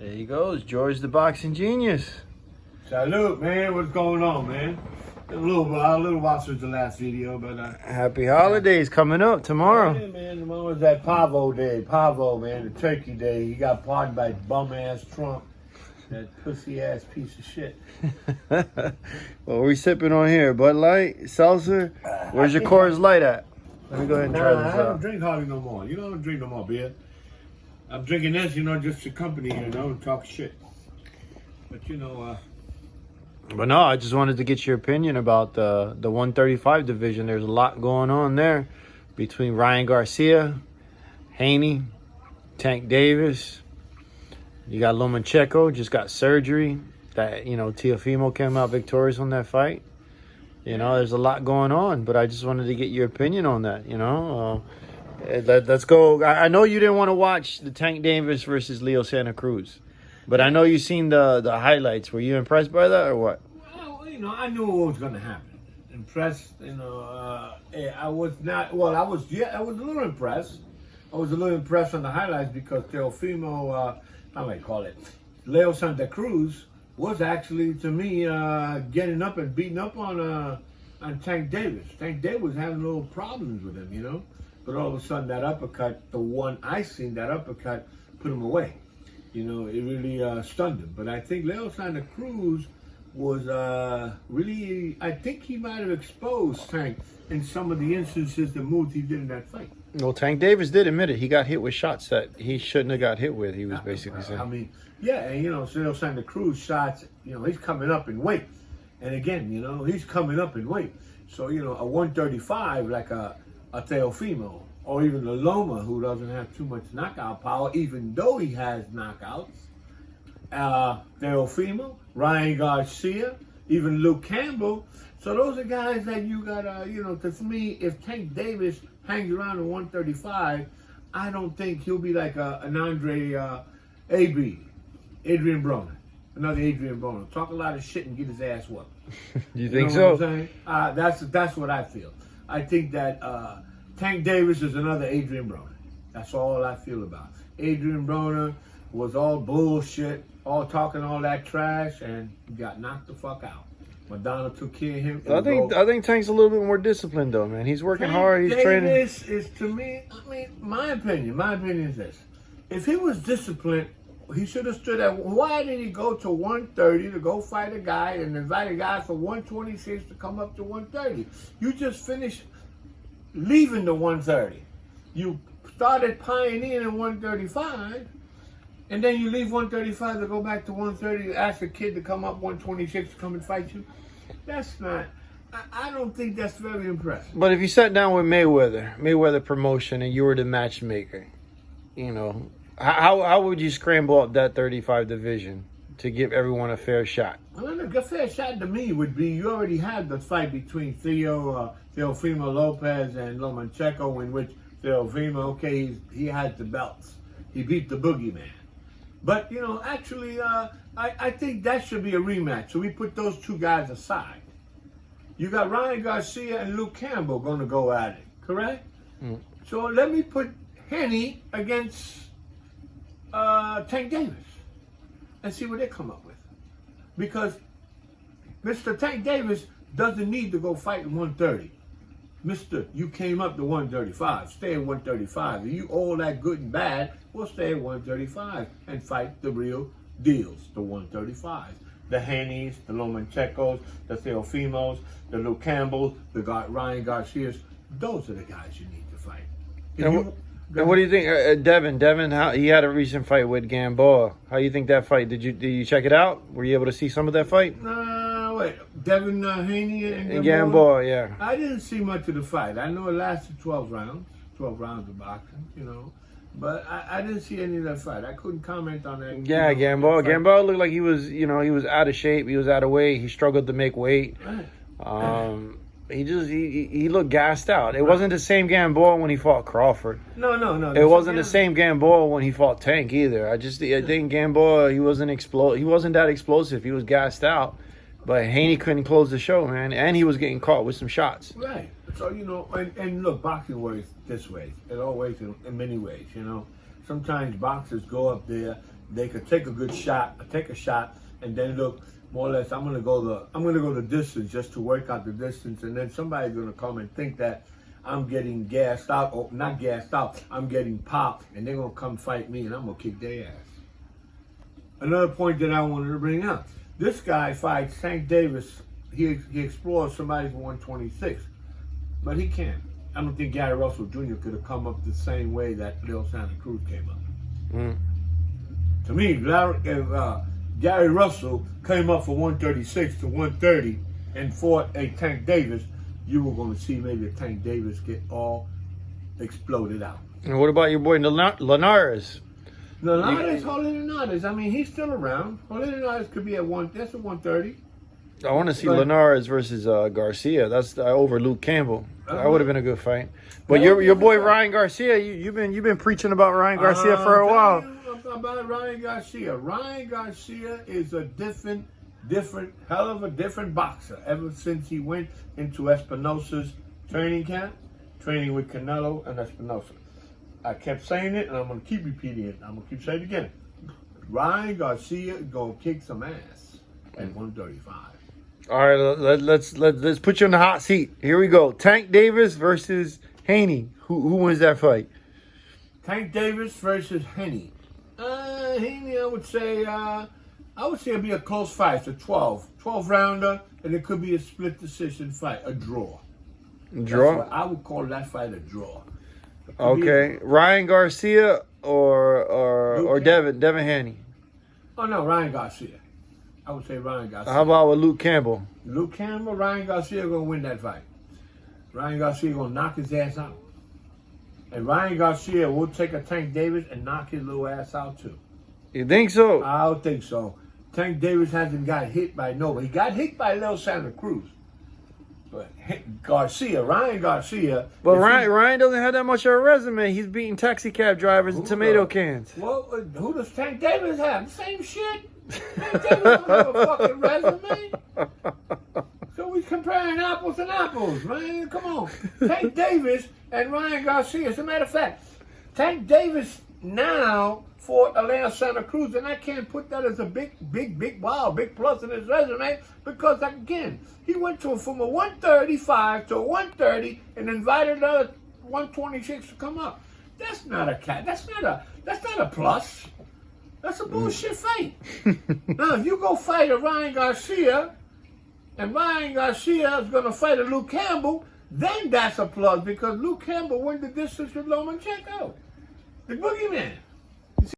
There he goes, George the boxing genius. Salute, man. What's going on, man? A little while since the last video, but happy holidays coming up tomorrow. Yeah, man. Tomorrow's that Pavo day. Pavo, man, the turkey day. He got pardoned by bum-ass Trump. That pussy-ass piece of shit. What we sipping on here? Bud Light? Seltzer? Where's your Coors Light at? Let me go ahead and try this I don't out. drink hardly no more. You know, I don't drink no more beer. I'm drinking this, just to accompany and talk shit. But, But no, I just wanted to get your opinion about the 135 division. There's a lot going on there between Ryan Garcia, Haney, Tank Davis. You got Lomachenko, just got surgery. That, Teofimo came out victorious on that fight. There's a lot going on, but I just wanted to get your opinion on that, Let's go. I know you didn't want to watch the Tank Davis versus Leo Santa Cruz, but I know you've seen the highlights. Were you impressed by that or what? Well, I knew what was going to happen. Impressed, I was not. Well, I was a little impressed. I was a little impressed on the highlights because Teofimo, how do I call it, Leo Santa Cruz was actually, to me, getting up and beating up on Tank Davis. Tank Davis was having little problems with him, But all of a sudden, that uppercut, the one I seen, that uppercut put him away. It really stunned him. But I think Leo Santa Cruz was really, I think he might have exposed Tank in some of the instances, the moves he did in that fight. Well, Tank Davis did admit it. He got hit with shots that he shouldn't have got hit with, he was basically saying. I mean, yeah, and Leo Santa Cruz shots, he's coming up in weight. And again, he's coming up in weight. So, a 135 like a Teofimo, or even the Loma, who doesn't have too much knockout power, even though he has knockouts. Teofimo, Ryan Garcia, even Luke Campbell. So those are guys that you got to, because me, if Tank Davis hangs around at 135, I don't think he'll be like an Andre Adrian Broner. Another Adrian Broner. Talk a lot of shit and get his ass whooped. You think so? What I'm saying? That's what I feel. I think that Tank Davis is another Adrian Broner. That's all I feel about. Adrian Broner was all bullshit, all talking all that trash, and got knocked the fuck out. Madonna took care of him. I think Tank's a little bit more disciplined though, man. He's working hard. He's training. This is, to me, my opinion is this: if he was disciplined, he should have stood at. Why did he go to 130 to go fight a guy and invite a guy for 126 to come up to 130? You just finished leaving the 130. You started pioneering in 135, and then you leave 135 to go back to 130 to ask a kid to come up 126 to come and fight you. That's not. I don't think that's very impressive. But if you sat down with Mayweather Promotion, and you were the matchmaker, how would you scramble up that 35 division to give everyone a fair shot? Well, a fair shot to me would be you already had the fight between Teofimo Lopez and Lomachenko, in which Teofimo, he has the belts. He beat the boogeyman. But, actually, I think that should be a rematch. So we put those two guys aside. You got Ryan Garcia and Luke Campbell going to go at it, correct? Mm. So let me put Haney against Tank Davis and see what they come up with. Because Mr. Tank Davis doesn't need to go fight in 130. Mister, you came up to 135. Stay at 135. If you all that good and bad, we'll stay at 135 and fight the real deals, the 135s. The Haneys, the Lomachenkos, the Teofimos, the Luke Campbells, the Ryan Garcias. Those are the guys you need to fight. And what do you think, Devin? He had a recent fight with Gamboa. How do you think that fight? Did you check it out? Were you able to see some of that fight? Devin Haney and Gamboa, yeah. I didn't see much of the fight. I know it lasted 12 rounds of boxing, But I didn't see any of that fight. I couldn't comment on that. Yeah, Gamboa. Gamboa looked like he was, he was out of shape. He was out of weight. He struggled to make weight. Right. He looked gassed out. It wasn't the same Gamboa when he fought Crawford. No. It wasn't the same Gamboa when he fought Tank either. I think Gamboa, he wasn't that explosive. He was gassed out. But Haney couldn't close the show, man. And he was getting caught with some shots. Right. So, and look, boxing works this way. It always in many ways, Sometimes boxers go up there, they could take a good shot, and then look, more or less, I'm gonna go the distance just to work out the distance, and then somebody's gonna come and think that I'm getting gassed out, or not gassed out, I'm getting popped, and they're gonna come fight me, and I'm gonna kick their ass. Another point that I wanted to bring up: this guy fights Tank Davis. He explores somebody's 126, but he can't. I don't think Gary Russell Jr. could have come up the same way that Lil Santa Cruz came up. To me, Gary Russell came up from 136 to 130 and fought a Tank Davis, you were going to see maybe a Tank Davis get all exploded out. And what about your boy Linares? Linares, I mean, he's still around. Linares could be that's a 130. I want to see Linares versus Garcia. That's over Luke Campbell. That would have been a good fight. But your boy Ryan Garcia, you've been preaching about Ryan Garcia for a while. About Ryan Garcia. Ryan Garcia is a different hell of a different boxer ever since he went into Espinosa's training camp, training with Canelo and Espinosa. I kept saying it, and I'm going to keep repeating it. I'm going to keep saying it again. Ryan Garcia is going to kick some ass at 135. All right, let's put you in the hot seat. Here we go. Tank Davis versus Haney. Who wins that fight? Tank Davis versus Haney. Haney, I would say it'd be a close fight. It's a 12 rounder, and it could be a split decision fight, a draw. Draw? I would call that fight a draw. Okay, Ryan Garcia or Devin Haney. Oh no, Ryan Garcia. I would say Ryan Garcia. How about with Luke Campbell? Luke Campbell, Ryan Garcia gonna win that fight. Ryan Garcia gonna knock his ass out. And Ryan Garcia will take a Tank Davis and knock his little ass out too. You think so? I don't think so. Tank Davis hasn't got hit by nobody. He got hit by Lil Santa Cruz. But Ryan Garcia. But Ryan doesn't have that much of a resume. He's beating taxi cab drivers and tomato cans. Well, who does Tank Davis have? The same shit. Tank Davis don't have a fucking resume. So we're comparing apples and apples, man. Come on. Tank Davis and Ryan Garcia. As a matter of fact, Tank Davis now fought Atlanta Santa Cruz, and I can't put that as a big plus in his resume because, again, he went from a 135 to a 130 and invited another 126 to come up. That's not a That's not a plus. That's a bullshit fight. Now, if you go fight a Ryan Garcia, and Ryan Garcia is going to fight a Luke Campbell, then that's a plus because Luke Campbell won the distance with Lomachenko, the boogeyman.